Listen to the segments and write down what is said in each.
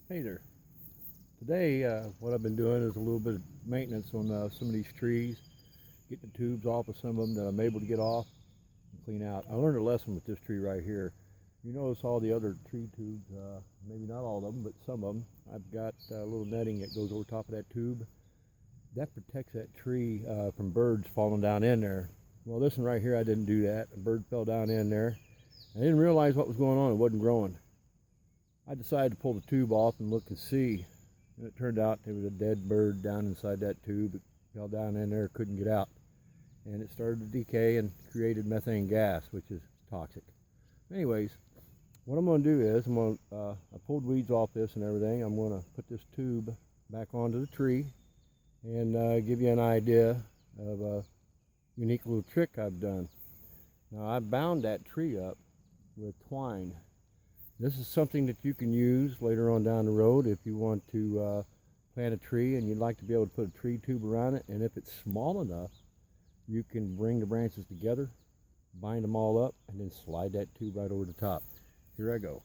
Hey there. Today, what I've been doing is a little bit of maintenance on some of these trees, getting the tubes off of some of them that I'm able to get off and clean out. I learned a lesson with this tree right here. You notice all the other tree tubes, maybe not all of them, but some of them. I've got a little netting that goes over top of that tube. That protects that tree from birds falling down in there. Well, this one right here, I didn't do that. A bird fell down in there. I didn't realize what was going on. It wasn't growing. I decided to pull the tube off and look and see. And it turned out there was a dead bird down inside that tube. It fell down in there, couldn't get out. And it started to decay and created methane gas, which is toxic. Anyways, what I'm going to do is, I pulled weeds off this and everything. I'm going to put this tube back onto the tree and give you an idea of a unique little trick I've done. Now, I bound that tree up with twine. This is something that you can use later on down the road if you want to plant a tree and you'd like to be able to put a tree tube around it. And if it's small enough, you can bring the branches together, bind them all up, and then slide that tube right over the top. Here I go.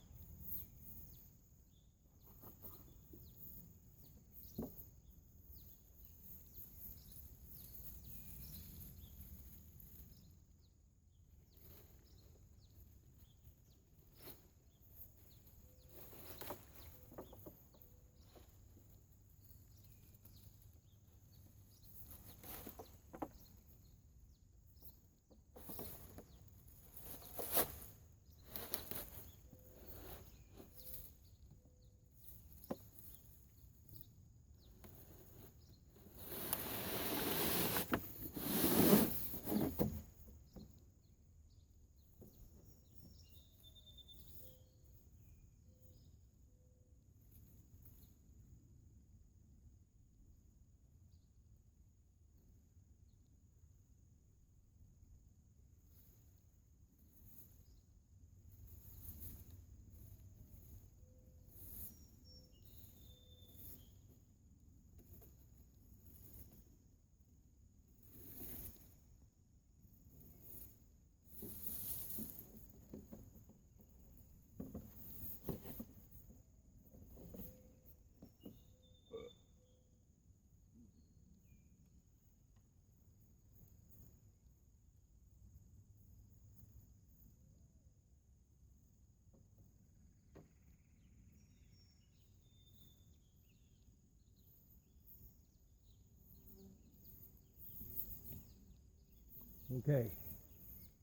Okay,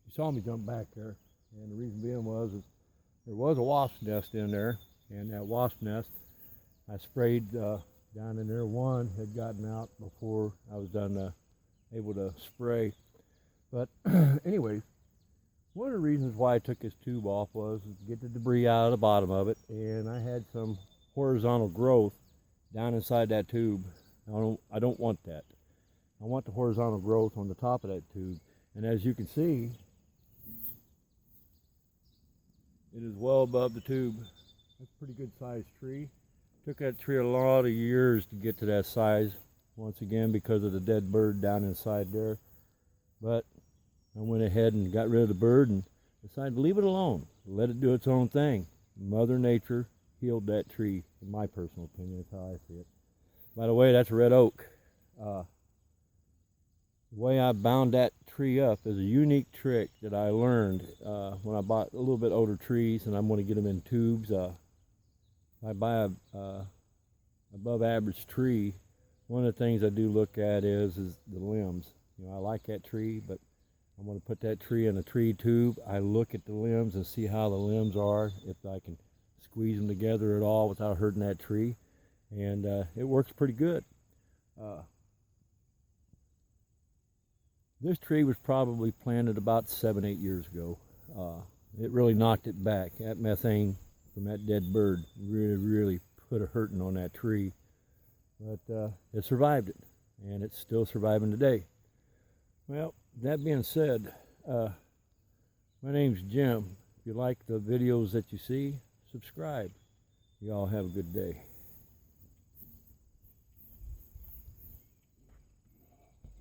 you saw me jump back there, and the reason being was there was a wasp nest in there, and that wasp nest I sprayed down in there. One had gotten out before I was done able to spray. But anyways, one of the reasons why I took this tube off was to get the debris out of the bottom of it, and I had some horizontal growth down inside that tube. I don't want that. I want the horizontal growth on the top of that tube. And as you can see, it is well above the tube. That's a pretty good sized tree. Took that tree a lot of years to get to that size, once again because of the dead bird down inside there. But I went ahead and got rid of the bird and decided to leave it alone, let it do its own thing. Mother Nature healed that tree, in my personal opinion. That's how I see it. By the way, that's a red oak. The way I bound that tree up is a unique trick that I learned when I bought a little bit older trees, and I'm going to get them in tubes. I buy a above average tree. One of the things I do look at is the limbs. You know, I like that tree, but I'm going to put that tree in a tree tube. I look at the limbs and see how the limbs are, if I can squeeze them together at all without hurting that tree, and it works pretty good. This tree was probably planted about 7-8 years ago. It really knocked it back. That methane from that dead bird really put a hurting on that tree. But it survived it, and it's still surviving today. Well, that being said, my name's Jim. If you like the videos that you see, subscribe. You all have a good day.